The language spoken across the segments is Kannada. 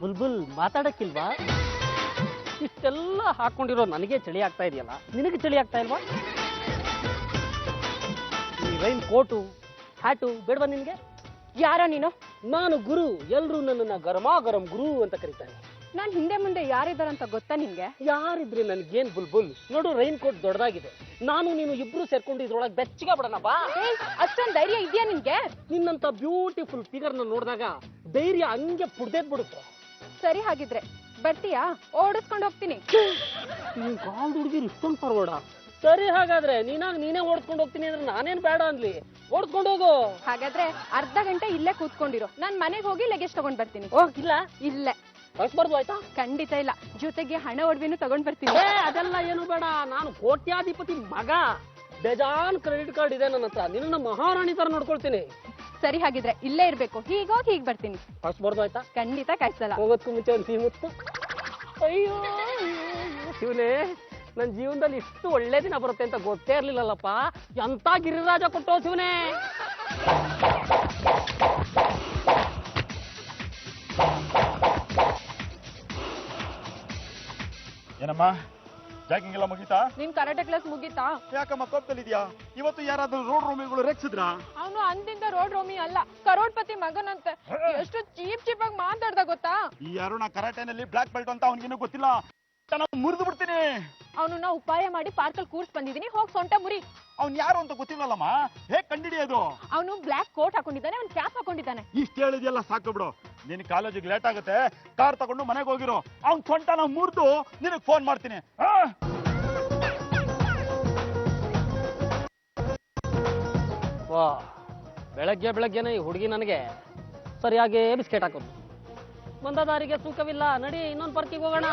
ಬುಲ್ಬುಲ್ ಮಾತಾಡಕ್ಕಿಲ್ವಾ? ಇಷ್ಟೆಲ್ಲ ಹಾಕೊಂಡಿರೋ ನನಗೆ ಚಳಿ ಆಗ್ತಾ ಇದೆಯಲ್ಲ, ನಿನಗೆ ಚಳಿ ಆಗ್ತಾ ಇಲ್ವಾ? ಈ ರೈನ್ ಕೋಟು ಹ್ಯಾಟು ಬೇಡವಾ ನಿನಗೆ? ಯಾರ ನೀನು? ನಾನು ಗುರು. ಎಲ್ರು ನನ್ನನ್ನ ಗರಮಾ ಗರಂ ಗುರು ಅಂತ ಕರೀತಾರೆ. ನಾನ್ ಹಿಂದೆ ಮುಂದೆ ಯಾರಿದಾರಂತ ಗೊತ್ತಾ ನಿನ್ಗೆ? ಯಾರಿದ್ರೆ ನನ್ಗೇನ್ ಬುಲ್ಬುಲ್? ನೋಡು, ರೈನ್ ಕೋಟ್ ದೊಡ್ಡದಾಗಿದೆ. ನಾನು ನೀನು ಇಬ್ರು ಸೇರ್ಕೊಂಡು ಇದ್ರೊಳಗೆ ಬೆಚ್ಚಗ ಬಿಡೋಣ ಬಾ. ಅಷ್ಟೊಂದ್ ಧೈರ್ಯ ಇದೆಯಾ ನಿನ್ಗೆ? ನಿನ್ನಂತ ಬ್ಯೂಟಿಫುಲ್ ಫಿಗರ್ ನ ನೋಡಿದಾಗ ಧೈರ್ಯ ಹಂಗೆ ಪುಡ್ದೇದ್ ಬಿಡುತ್ತೆ. ಸರಿ, ಹಾಗಿದ್ರೆ ಬರ್ತೀಯಾ? ಓಡಿಸ್ಕೊಂಡು ಹೋಗ್ತೀನಿ. ನೀನ್ ಕಾಲ್ದು ಹುಡುಗಿರು ಇಷ್ಟೊಂದು ಫಾರ್ವರ್ಡ? ಸರಿ, ಹಾಗಾದ್ರೆ ನೀನೇ ಓಡಿಸ್ಕೊಂಡು ಹೋಗ್ತೀನಿ ಅಂದ್ರೆ ನಾನೇನ್ ಬೇಡ ಅನ್ಲಿ. ಓಡಿಸ್ಕೊಂಡು ಹೋಗು. ಹಾಗಾದ್ರೆ ಅರ್ಧ ಗಂಟೆ ಇಲ್ಲೇ ಕೂತ್ಕೊಂಡಿರೋ, ನಾನ್ ಮನೆಗೆ ಹೋಗಿ ಲಗೇಜ್ ತಗೊಂಡ್ ಬರ್ತೀನಿ. ಇಲ್ಲ ಇಲ್ಲೇ ಕಳಿಸ್ಬಾರ್ದು, ಆಯ್ತಾ? ಖಂಡಿತ ಇಲ್ಲ. ಜೊತೆಗೆ ಹಣ ಒಡವೆನೂ ತಗೊಂಡ್ ಬರ್ತೀನಿ. ಅದೆಲ್ಲ ಏನು ಬೇಡ. ನಾನು ಕೋಟ್ಯಾಧಿಪತಿ ಮಗ. ಬೇಜಾನ್ ಕ್ರೆಡಿಟ್ ಕಾರ್ಡ್ ಇದೆ ನನ್ನ ಹತ್ರ. ನಿನ್ನ ಮಹಾರಾಣಿ ತರ ನೋಡ್ಕೊಳ್ತೀನಿ. ಸರಿ, ಹಾಗಿದ್ರೆ ಇಲ್ಲೇ ಇರ್ಬೇಕು. ಹೀಗೋಗಿ ಹೀಗ್ ಬರ್ತೀನಿ. ಕಳಿಸ್ಬಾರ್ದು, ಆಯ್ತಾ? ಖಂಡಿತ ಕಳ್ಸಲ್ಲ. ಹೋಗೋದಕ್ಕೂ ಮುಂಚೆ ಒಂದು ಸಿಹಿ ಮುತ್ತು. ಅಯ್ಯೋ ಶಿವನೇ, ನನ್ನ ಜೀವನದಲ್ಲಿ ಇಷ್ಟು ಒಳ್ಳೆ ದಿನ ಬರುತ್ತೆ ಅಂತ ಗೊತ್ತೇ ಇರ್ಲಿಲ್ಲಲ್ಲಪ್ಪ. ಎಂತ ಗಿರಿರಾಜ ಕೊಟ್ಟೋ ಶಿವನೇ. ಏನಮ್ಮ, ಜಾಗಿಂಗ್ ಎಲ್ಲ ಮುಗೀತಾ? ನಿನ್ ಕರಾಟೆ ಕ್ಲಾಸ್ ಮುಗೀತಾ? ಯಾಕಮ್ಮ ಕೋಪದಲ್ಲಿದ್ಯಾ? ಇವತ್ತು ಯಾರಾದ್ರೂ ರೋಡ್ ರೋಮಿಗಳು ರೇಗ್ಸಿದ್ರಾ? ಅವನು ಅಂದಿಂದ ರೋಡ್ ರೋಮಿ ಅಲ್ಲ, ಕರೋಡ್ಪತಿ ಮಗನಂತೆ. ಎಷ್ಟು ಚೀಪ್ ಚೀಪ್ ಆಗಿ ಮಾತಾಡ್ದ ಗೊತ್ತಾ? ಈ ಅರುಣ ಕರಾಟೆನಲ್ಲಿ ಬ್ಲಾಕ್ ಬೆಲ್ಟ್ ಅಂತ ಅವನಿಗೇನು ಗೊತ್ತಿಲ್ಲ. ಮುರಿದು ಬಿಡ್ತೀನಿ. ಅವನನ್ನ ಉಪಾಯ ಮಾಡಿ ಪಾರ್ಕಲ್ಲಿ ಕೂರ್ಸ್ ಬಂದಿದ್ದೀನಿ. ಹೋಗ್ ಸೊಂಟ ಮುರಿ. ಅವ್ನ್ ಯಾರು ಅಂತ ಗೊತ್ತಿಲ್ಲಲ್ಲಮ್ಮ, ಹೇಗ್ ಕಂಡಿಡಿಯೋದು? ಅವನು ಬ್ಲಾಕ್ ಕೋಟ್ ಹಾಕೊಂಡಿದ್ದಾನೆ, ಅವ್ನು ಕ್ಯಾಪ್ ಹಾಕೊಂಡಿದ್ದಾನೆ. ಇಷ್ಟ ಹೇಳಿದ್ಯಲ್ಲ, ಸಾಕು ಬಿಡು. ನಿನ್ ಕಾಲೇಜಿಗೆ ಲೇಟ್ ಆಗುತ್ತೆ, ಕಾರ್ ತಗೊಂಡು ಮನೆಗೆ ಹೋಗಿರೋ. ಅವ್ನ್ ಸೊಂಟನ ಮುರಿದು ನಿನಗ್ ಫೋನ್ ಮಾಡ್ತೀನಿ. ವಾ, ಬೆಳಗ್ಗೆನೆ ಈ ಹುಡುಗಿ ನನಗೆ ಸರಿಯಾಗಿ ಬಿಸ್ಕೆಟ್ ಹಾಕೋದು. ಬಂದ ದಾರಿಗೆ ತೂಕವಿಲ್ಲ, ನಡಿ ಇನ್ನೊಂದು ಪಾರ್ಕಿಗೆ ಹೋಗೋಣ.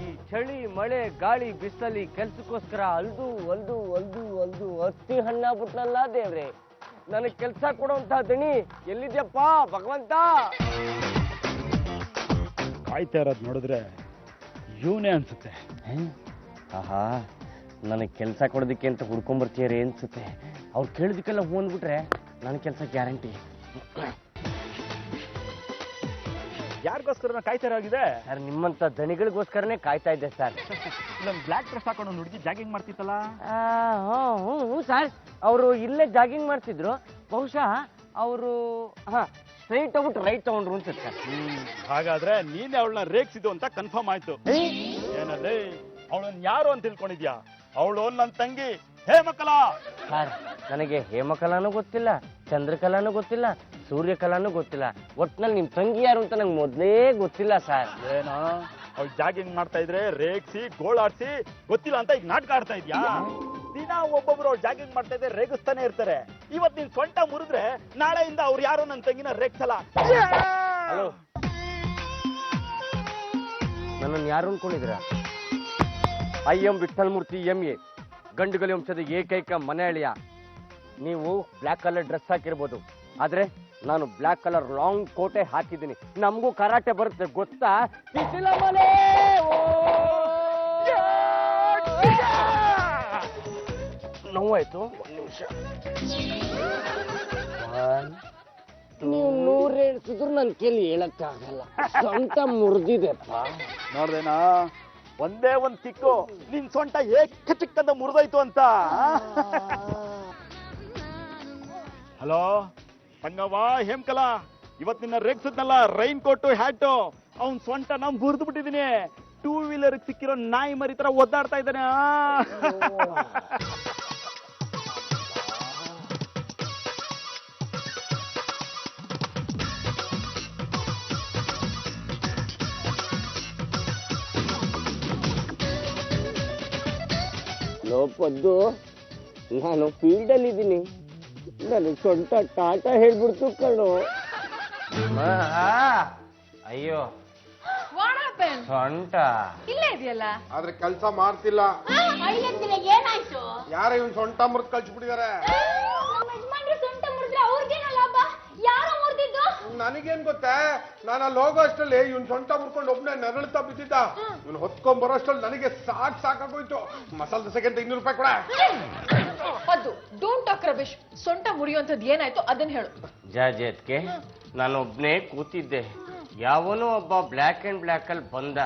ಈ ಚಳಿ, ಮಳೆ, ಗಾಳಿ, ಬಿಸಿಲಲ್ಲಿ ಕೆಲ್ಸಕ್ಕೋಸ್ಕರ ಅಲ್ದು ಹತ್ತಿ ಹಣ್ಣಾಗ್ಬಿಟ್ನಲ್ಲ ದೇವ್ರೆ. ನನಗ್ ಕೆಲ್ಸ ಕೊಡುವಂತ ದಣಿ ಎಲ್ಲಿದ್ಯಪ್ಪ ಭಗವಂತ? ಕಾಯ್ತಾ ಇರೋದ್ ನೋಡಿದ್ರೆ ಇವನೇ ಅನ್ಸುತ್ತೆ. ಆಹಾ, ನನಗ್ ಕೆಲ್ಸ ಕೊಡೋದಕ್ಕೆ ಅಂತ ಹುಡ್ಕೊಂಡ್ಬರ್ತೀಯಾರೆ ಅನ್ಸುತ್ತೆ. ಅವ್ರು ಕೇಳೋದಕ್ಕೆಲ್ಲ ಹೂ ಅಂದ್ಬಿಟ್ರೆ ನನ್ನ ಕೆಲ್ಸ ಗ್ಯಾರಂಟಿ. ಯಾರಿಗೋಸ್ಕರ ಕಾಯ್ತಾ ಇರೋಗಿದೆ? ಸರ್, ನಿಮ್ಮಂತ ದಣಿಗಳಿಗೋಸ್ಕರನೇ ಕಾಯ್ತಾ ಇದ್ದೆ ಸರ್. ಇಲ್ಲೊಂದು ಬ್ಲಾಕ್ ಡ್ರೆಸ್ ಹಾಕೊಂಡು ಹುಡುಗಿ ಜಾಗಿಂಗ್ ಮಾಡ್ತಿತ್ತಲ್ಲ? ಹ್ಞೂ ಸರ್, ಅವರು ಇಲ್ಲೇ ಜಾಗಿಂಗ್ ಮಾಡ್ತಿದ್ರು. ಬಹುಶಃ ಅವರು ಸ್ಟ್ರೈಟ್ ಹೋಗ್ಬಿಟ್ಟು ರೈಟ್ ತಗೊಂಡ್ರು ಅನ್ಸುತ್ತೆ ಸರ್. ಹಾಗಾದ್ರೆ ನೀನೇ ಅವಳನ್ನ ರೇಗ್ಸಿದ್ದು ಅಂತ ಕನ್ಫರ್ಮ್ ಆಯ್ತು. ಏನಲ್ಲೇ, ಅವಳನ್ನ ಯಾರು ಅಂತ ತಿಳ್ಕೊಂಡಿದ್ಯಾ? ಅವಳು ನನ್ನ ತಂಗಿ ಹೇಮಕಲಾ. ಸರ್, ನನಗೆ ಹೇಮಕಲಾನು ಗೊತ್ತಿಲ್ಲ, ಚಂದ್ರಕಲಾನು ಗೊತ್ತಿಲ್ಲ, ಸೂರ್ಯಕಲಾನು ಗೊತ್ತಿಲ್ಲ. ಒಟ್ನಲ್ಲಿ ನಿಮ್ ತಂಗಿ ಯಾರು ಅಂತ ನಂಗೆ ಮೊದ್ಲೇ ಗೊತ್ತಿಲ್ಲ ಸರ್. ಏನೋ ಅವ್ಳು ಜಾಗಿಂಗ್ ಮಾಡ್ತಾ ಇದ್ರೆ ರೇಗ್ಸಿ ಗೋಳಾಡ್ಸಿ ಗೊತ್ತಿಲ್ಲ ಅಂತ ಈಗ ನಾಟಕ ಆಡ್ತಾ ಇದ್ಯಾ? ದಿನ ಒಬ್ಬೊಬ್ರು ಅವ್ರು ಜಾಗಿಂಗ್ ಮಾಡ್ತಾ ಇದ್ರೆ ರೇಗಿಸ್ತಾನೆ ಇರ್ತಾರೆ. ಇವತ್ ನೀನ್ ಸೊಂಟ ಮುರಿದ್ರೆ ನಾಳೆಯಿಂದ ಅವ್ರು ಯಾರೋ ನನ್ನ ತಂಗಿನ ರೇಗ್ಸಲ್ಲ. ಹಲೋ, ನನ್ನನ್ನು ಯಾರು ಅನ್ಕೊಂಡಿದ್ರ? IM ವಿಠಲ್ ಮೂರ್ತಿ MA, ಗಂಡುಗಲಿ ವಂಶದ ಏಕೈಕ ಮನೆ ಅಳಿಯ. ನೀವು ಬ್ಲ್ಯಾಕ್ ಕಲರ್ ಡ್ರೆಸ್ ಹಾಕಿರ್ಬೋದು, ಆದ್ರೆ ನಾನು ಬ್ಲ್ಯಾಕ್ ಕಲರ್ ಲಾಂಗ್ ಕೋಟೆ ಹಾಕಿದ್ದೀನಿ. ನಮಗೂ ಕರಾಟೆ ಬರುತ್ತೆ ಗೊತ್ತಾ? ಬಿಸಿಲ ಮನೆ. ನೋವಾಯ್ತು, ಒಂದು ನಿಮಿಷ. ನೀವು 100 ಎಣಿಸಿದ್ರು ನನ್ನ ಕೇಳಿ ಹೇಳಕ್ಕಾಗಲ್ಲ. ಸೊಂಟ ಮುರಿದಿದೆಪ್ಪ. ನೋಡ್ದೇನಾ, ಒಂದೇ ಒಂದ್ ಸಿಕ್ಕು ನಿನ್ ಸೊಂಟ ಏಕ ಚಿಕ್ಕಂದ ಮುರಿದೋಯ್ತು ಅಂತ. ಹಲೋ ಸಂಗವ್ವ, ಹೇಮಕಲಾ, ಇವತ್ ನಿನ್ನ ರೇಗ್ಸದ್ನಲ್ಲ ರೈನ್ ಕೋಟು ಹ್ಯಾಟು, ಅವ್ನ್ ಸೊಂಟ ನಾ ಮುರಿದು ಬಿಟ್ಟಿದೀನಿ. 2 ವೀಲರ್ ಸಿಕ್ಕಿರೋ ನಾಯಿ ಮರಿ ತರ ಒದ್ದಾಡ್ತಾ ಇದ್ದಾನೆ. ಲೋಪದ್ದು, ನಾನು ಫೀಲ್ಡಲ್ಲಿ ಇದ್ದೀನಿ. ನನಗೆ ಸೊಂಟ ಟಾಟಾ ಹೇಳ್ಬಿಡ್ತು ಕಣು. ಅಯ್ಯೋ, ಸೊಂಟ ಇಲ್ಲೇ ಇದೆಯಲ್ಲ. ಆದ್ರೆ ಕೆಲಸ ಮಾಡ್ತಿಲ್ಲ. ಏನಾಯ್ತು? ಯಾರ ಇವನ್ ಸೊಂಟ ಮುರಿದ್ ಕಳ್ಸಿಬಿಟ್ಟಿದಾರೆ. ಸೊಂಟ ಮುರಿದ್ರೆ ಅವ್ರಿಗೇನ ಲಾಭ? ಯಾರು ಮುರಿದಿದ್ದು? ನನಗೇನ್ ಗೊತ್ತಾ, ನಾನು ಅಲ್ಲಿ ಹೋಗೋ ಅಷ್ಟರಲ್ಲಿ ಇವ್ನ್ ಸೊಂಟ ಮುರ್ಕೊಂಡು ಒಬ್ನೇ ನರಳ್ತಾ ಬಿದ್ದಿದ್ದ. ಇವ್ನು ಹೊತ್ಕೊಂಡ್ ಬರೋ ಅಷ್ಟರಲ್ಲಿ ನನಗೆ ಸಾಕಾಗೋಯ್ತು. ಮಸಾಲ ದೋಸೆಗೆ 200 ರೂಪಾಯಿ ಕೊಡ. ಅದು ಡೋಂಟ್ ಟಾಕ್ ರಬೇಶ್. ಸೊಂಟ ಮುರಿಯುವಂಥದ್ದು ಏನಾಯ್ತು ಅದನ್ನ ಹೇಳು. ಜಾಜೆತ್ಗೆ ನಾನೊಬ್ನೇ ಕೂತಿದ್ದೆ. ಯಾವನೋ ಒಬ್ಬ ಬ್ಲ್ಯಾಕ್ ಅಂಡ್ ಬ್ಲ್ಯಾಕ್ ಅಲ್ಲಿ ಬಂದ.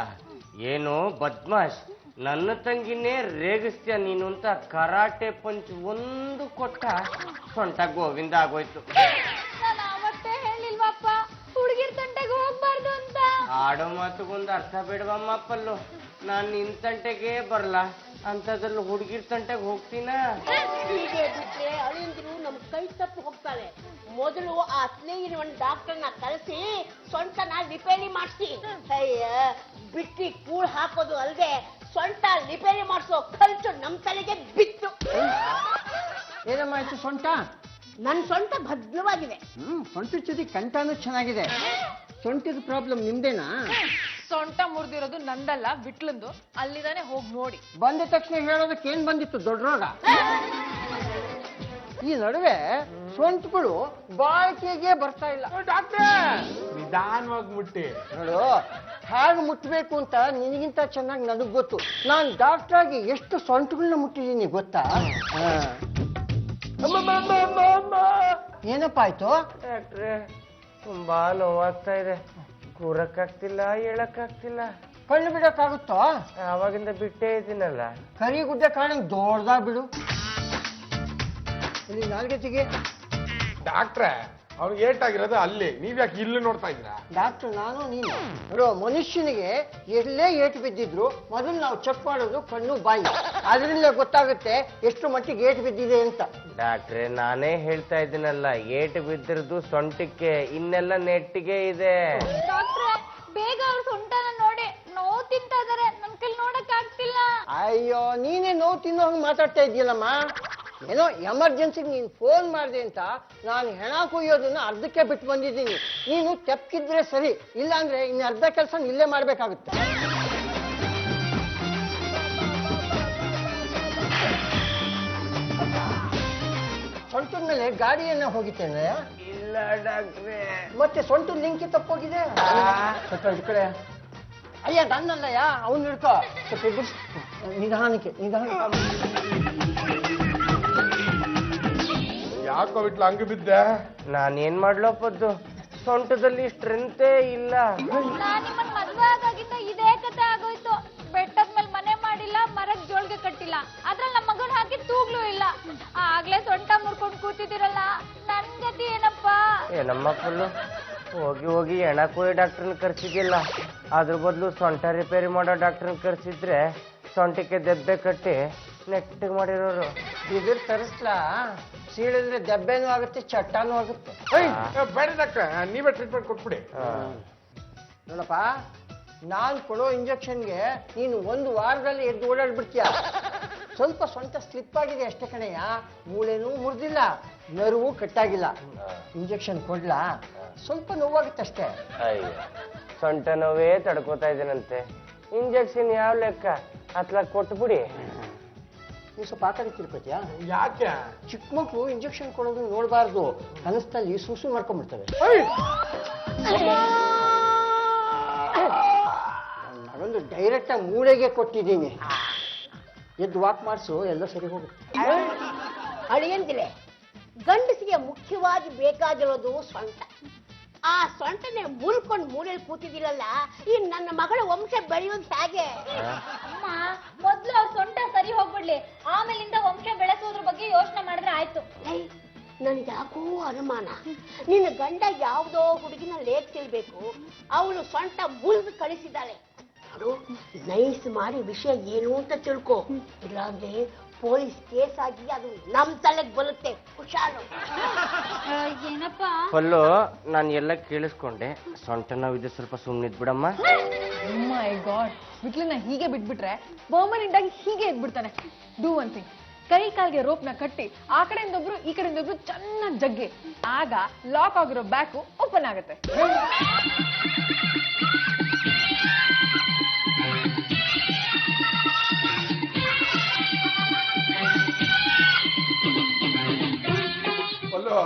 ಏನೋ ಬದ್ಮಾಶ್, ನನ್ನ ತಂಗಿನೇ ರೇಗಿಸ್ತೀಯ ನೀನು ಅಂತ ಕರಾಟೆ ಪಂಚ್ ಒಂದು ಕೊಟ್ಟ. ಸೊಂಟ ಗೋವಿಂದ ಆಗೋಯ್ತು. ನಾನು ಅವತ್ತೇ ಹೇಳಿಲ್ವಪ್ಪ ಹುಡುಗಿರ್ ತಂಟೆಗೆ ಹೋಗ್ಬಾರ್ದು ಅಂತ. ಆಡೋ ಮಾತುಗೊಂದು ಅರ್ಥ ಬೇಡವಮ್ಮ ಪಲ್ಲು. ನಾನು ನಿನ್ ತಂಟೆಗೆ ಬರಲ್ಲ, ಅಂತದ್ರಲ್ಲಿ ಹುಡುಗಿರ್ ತಂಟೆಗೆ ಹೋಗ್ತೀನ. ಹೀಗೆ ಬಿಟ್ರೆ ಅಳಿಯಂದ್ರು ನಮ್ ಕೈ ತಪ್ಪು ಹೋಗ್ತಾರೆ. ಮೊದಲು ಆ ಸ್ನೇಹಿನ ಒಂದು ಡಾಕ್ಟರ್ನ ಕರೆಸಿ ಸೊಂಟನ ರಿಪೇರಿ ಮಾಡಿಸಿ. ಅಯ್ಯ ಬಿಟ್ಟಿ ಕೂಳ್ ಹಾಕೋದು ಅಲ್ದೆ ಸೊಂಟ ರಿಪೇರಿ ಮಾಡಿಸೋ ಖರ್ಚು ನಮ್ ತಲೆಗೆ ಬಿತ್ತು. ಏನಮ್ಮ ಆಯ್ತು ಸೊಂಟ? ನನ್ ಸೊಂಟ ಭದ್ರವಾಗಿದೆ. ಸೊಂಟದ ಜೊತೆ ಕಂಠನೂ ಚೆನ್ನಾಗಿದೆ. ಸೊಂಟದ ಪ್ರಾಬ್ಲಮ್ ನಿಮ್ದೇನಾ? ಸೊಂಟ ಮುರಿದಿರೋದು ನಂದಲ್ಲ, ಬಿಟ್ಲಂದು. ಅಲ್ಲಿದಾನೆ ಹೋಗಿ ನೋಡಿ. ಬಂದ ತಕ್ಷಣ ಹೇಳೋದಕ್ಕೆ ಏನ್ ಬಂದಿತ್ತು ದೊಡ್ಡ ರೋಗ? ಈ ನಡುವೆ ಸೊಂಟಗಳು ಬಾಳಿಕೆಗೆ ಬರ್ತಾ ಇಲ್ಲ. ಡಾಕ್ಟ್ರೆ ನಿಧಾನವಾಗಿ ಮುಟ್ಟಿ. ನೋಡು, ಹೇಗೆ ಮುಟ್ಟಬೇಕು ಅಂತ ನಿನಗಿಂತ ಚೆನ್ನಾಗಿ ನನಗ್ ಗೊತ್ತು. ನಾನು ಡಾಕ್ಟರ್ ಆಗಿ ಎಷ್ಟು ಸೊಂಟಗಳನ್ನ ಮುಟ್ಟಿದ್ದೀನಿ ಗೊತ್ತಾ? ಏನಪ್ಪ ಆಯ್ತು? ಡಾಕ್ಟ್ರೆ, ತುಂಬಾ ನೋವಾಗ್ತಾ ಇದೆ. ಕೂರಕ್ಕಾಗ್ತಿಲ್ಲ, ಹೇಳಕ್ಕಾಗ್ತಿಲ್ಲ. ಕಣ್ಣು ಬಿಡಕ್ಕಾಗುತ್ತೋ? ಆವಾಗಿಂದ ಬಿಟ್ಟೇ ಇದ್ದೀನಲ್ಲ. ಕರಿ ಗುಡ್ಡ ಕಾಣಂಗ್ ದೊಡ್ಡದಾಗ ಬಿಡು. ಇಲ್ಲಿ ನಾಲ್ಗೆ ತೆಗಿ. ಡಾಕ್ಟ್ರೆ ಅವ್ನಿಗೆ ಏಟಾಗಿರೋದು ಅಲ್ಲಿ, ನೀವ್ಯಾಕೆ ಇಲ್ಲಿ ನೋಡ್ತಾ ಇದ್ದೀರಾ? ಡಾಕ್ಟರ್ ನಾನು ನೀನು. ನೋಡು, ಮನುಷ್ಯನಿಗೆ ಎಲ್ಲೇ ಏಟು ಬಿದ್ದಿದ್ರು ಮೊದಲು ನಾವು ಚೆಕ್ ಮಾಡೋದು ಕಣ್ಣು ಬಾಯಿ. ಅದರಿಂದ ಗೊತ್ತಾಗುತ್ತೆ ಎಷ್ಟು ಮಟ್ಟಿಗೆ ಏಟು ಬಿದ್ದಿದೆ ಅಂತ. ಡಾಕ್ಟ್ರೆ, ನಾನೇ ಹೇಳ್ತಾ ಇದ್ದೀನಲ್ಲ, ಏಟು ಬಿದ್ದಿರೋದು ಸೊಂಟಕ್ಕೆ, ಇನ್ನೆಲ್ಲ ನೆಟ್ಟಿಗೆ ಇದೆ. ಡಾಕ್ಟ್ರೆ, ಬೇಗ ಅವ್ರ ಸೊಂಟನ ನೋಡಿ. ನೋವು ತಿಂತಾ ಇದಾರೆ, ನಮ್ ಕೈಲಿ ನೋಡಕ್ ಆಗ್ತಿಲ್ಲ. ಅಯ್ಯೋ, ನೀನೇ ನೋವು ತಿನ್ನೋ ಹಂಗೆ ಮಾತಾಡ್ತಾ ಇದೆಯಲ್ಲಮ್ಮ. ಏನೋ ಎಮರ್ಜೆನ್ಸಿಗೆ ನೀನು ಫೋನ್ ಮಾಡಿದೆ ಅಂತ ನಾನು ಹೆಣ ಕೊಯ್ಯೋದನ್ನ ಅರ್ಧಕ್ಕೆ ಬಿಟ್ಟು ಬಂದಿದ್ದೀನಿ. ನೀನು ತೆಪ್ಪಿದ್ರೆ ಸರಿ, ಇಲ್ಲಾಂದ್ರೆ ಇನ್ನು ಅರ್ಧ ಕೆಲಸ ಇಲ್ಲೇ ಮಾಡ್ಬೇಕಾಗುತ್ತೆ. ಸೊಂಟದ ಮೇಲೆ ಗಾಡಿಯನ್ನ ಹೋಗಿತ್ತೇನೆ. ಇಲ್ಲ ಡಾಕ್ಟ್ರೆ. ಮತ್ತೆ ಸೊಂಟದ ಲಿಂಕಿ ತಪ್ಪೋಗಿದೆ. ಸ್ವಲ್ಪ ಹಿಡ್ಕಡೆ. ಅಯ್ಯ ನನ್ನಲ್ಲಯ್ಯ, ಅವನು ಹಿಡ್ಕೋ. ಸ್ವಲ್ಪ ಎದುರಿಸ್. ನಿಧಾನಕ್ಕೆ ಯಾಕೋ ಬಿಟ್ಲ ಹಂಗ ಬಿದ್ದೆ? ನಾನೇನ್ ಮಾಡ್ಲಪ್ಪದ್ದು, ಸೊಂಟದಲ್ಲಿ ಸ್ಟ್ರೆಂತೇ ಇಲ್ಲ. ನಾನ್ ನಿಮ್ಮನ್ ಮದ್ವೆ ಆಗಾಗಿಂದ ಇದೇ ಕತೆ ಆಗೋಯ್ತು. ಬೆಟ್ಟದ ಮೇಲೆ ಮನೆ ಮಾಡಿಲ್ಲ, ಮರಕ್ ಜೋಳ್ಗೆ ಕಟ್ಟಿಲ್ಲ, ಅದ್ರಲ್ಲಿ ನಮ್ಮ ಮಗನ್ ಹಾಕಿ ತೂಗ್ಲೂ ಇಲ್ಲ. ಆಗ್ಲೇ ಸೊಂಟ ಮುರ್ಕೊಂಡ್ ಕೂತಿದ್ದೀರಲ್ಲ, ನನ್ ಗತಿ ಏನಪ್ಪ? ಏನಮ್ಮ ಫುಲ್ಲು ಹೋಗಿ ಹೋಗಿ ಎಣ ಕೊಯ್ಯೋ ಡಾಕ್ಟರ್ನ ಕರ್ಸಿದ್ದಿಲ್ಲ. ಅದ್ರ ಬದಲು ಸೊಂಟ ರಿಪೇರಿ ಮಾಡೋ ಡಾಕ್ಟರ್ನ ಕರ್ಸಿದ್ರೆ ಸೊಂಟಕ್ಕೆ ದೆಬ್ಬೆ ಕಟ್ಟಿ ನೆಟ್ಟಿಗೆ ಮಾಡಿರೋರು. ಇದ್ರ ತರಿಸ್ಲಾ? ಸೀಳಿದ್ರೆ ದೆಬ್ಬೆನೂ ಆಗುತ್ತೆ, ಚಟ್ಟಾನೂ ಆಗುತ್ತೆ. ಬೇಡ ಡಾಕ್ಟ್ರೆ, ನೀವೇ ಟ್ರೀಟ್ಮೆಂಟ್ ಕೊಟ್ಬಿಡಿ. ನೋಡಪ್ಪ, ನಾನು ಕೊಡೋ ಇಂಜೆಕ್ಷನ್ಗೆ ನೀನು 1 ವಾರದಲ್ಲಿ ಎದ್ದು ಓಡಾಡ್ಬಿಡ್ತೀಯ. ಸ್ವಲ್ಪ ಸೊಂಟ ಸ್ಲಿಪ್ ಆಗಿದೆ ಅಷ್ಟೇ ಕಣಯ್ಯ, ಮೂಳೆನೂ ಮುರಿದಿಲ್ಲ, ನರ್ವು ಕಟ್ಟಾಗಿಲ್ಲ. ಇಂಜೆಕ್ಷನ್ ಕೊಡ್ಲಾ? ಸ್ವಲ್ಪ ನೋವಾಗುತ್ತಷ್ಟೇ. ಅಯ್ಯೋ, ಸೊಂಟ ನೋವೇ ತಡ್ಕೋತಾ ಇದ್ದೀನಂತೆ. ಇಂಜೆಕ್ಷನ್ ಯಾವ ಲೆಕ್ಕ? ಅತ್ಲ ಕೊಟ್ಬಿಡಿ. ನೀವು ಸ್ವಲ್ಪ ಆ ಕಡೆ ತಿರುಪತಿಯಾ? ಯಾಕೆ? ಚಿಕ್ಕ ಮಕ್ಕಳು ಇಂಜೆಕ್ಷನ್ ಕೊಡೋದು ನೋಡಬಾರ್ದು, ಕನಸಲ್ಲಿ ಸುಸು ಮಾಡ್ಕೊಂಡ್ಬಿಡ್ತವೆ. ಅದೊಂದು ಡೈರೆಕ್ಟ್ ಆಗಿ ಮೂಳೆಗೆ ಕೊಟ್ಟಿದ್ದೀನಿ. ಎದ್ದು ವಾಕ್ ಮಾಡಿಸು, ಎಲ್ಲ ಸರಿ ಹೋಗುತ್ತೆ. ಅಳಿಯಂದಿಲೆ, ಗಂಡಸಿಗೆ ಮುಖ್ಯವಾಗಿ ಬೇಕಾಗಿರೋದು ಸೊಂಟ. ಆ ಸೊಂಟನೆ ಮುರ್ಕೊಂಡು ಮೂಲೆಯಲ್ಲಿ ಕೂತಿದಿರಲ್ಲ, ಈ ನನ್ನ ಮಗಳ ವಂಶ ಬೆಳೆಯೋದು ಹೇಗೆ? ಅಮ್ಮ, ಮೊದ್ಲು ಅವ್ರ ಸೊಂಟ ಸರಿ ಹೋಗ್ಬಿಡ್ಲಿ, ಆಮೇಲಿಂದ ವಂಶ ಬೆಳೆಸೋದ್ರ ಬಗ್ಗೆ ಯೋಚನೆ ಮಾಡಿದ್ರೆ ಆಯ್ತು. ನನ್ಗೆ ಯಾಕೋ ಅನುಮಾನ, ನಿನ್ನ ಗಂಡ ಯಾವುದೋ ಹುಡುಗಿನ ಲೇಖಿಸಿರ್ಬೇಕು, ಅವಳು ಸೊಂಟ ಮುರಿದು ಕಳಿಸಿದ್ದಾಳೆ. ಅದು ನೈಸ್ ಮಾಡಿ ವಿಷಯ ಏನು ಅಂತ ತಿಳ್ಕೊ, ಇಲ್ಲಾಂದ್ರೆ ಪೊಲೀಸ್ ಕೇಸ್ ಆಗಿ ಅದು ನಮ್ ತಲೆಗೆ ಬರುತ್ತೆ. ಹುಷಾರು. ಏನಪ್ಪ? ಫುಲ್ಲು ನಾನು ಎಲ್ಲ ಕೇಳಿಸ್ಕೊಂಡೆ. ಸೊಂಟ ನೋವಿದೆ, ಸ್ವಲ್ಪ ಸುಮ್ಮನಿದ್ ಬಿಡಮ್ಮ. ಮೈ ಗಾಡ್, ವಿಟ್ಲನ್ನ ಹೀಗೆ ಬಿಟ್ಬಿಟ್ರೆ ಪರ್ಮನೆಂಟ್ ಆಗಿ ಹೀಗೆ ಎದ್ಬಿಡ್ತಾನೆ. ಡೂ ಒನ್ ಥಿಂಗ್, ಕೈ ಕಾಲ್ಗೆ ರೋಪ್ನ ಕಟ್ಟಿ ಆ ಕಡೆಯಿಂದ ಒಬ್ರು ಈ ಕಡೆಯಿಂದ ಒಬ್ರು ಚೆನ್ನಾಗಿ ಜಗ್ಗಿ, ಆಗ ಲಾಕ್ ಆಗಿರೋ ಬ್ಯಾಕು ಓಪನ್ ಆಗುತ್ತೆ. ಅಲ್ಲೋ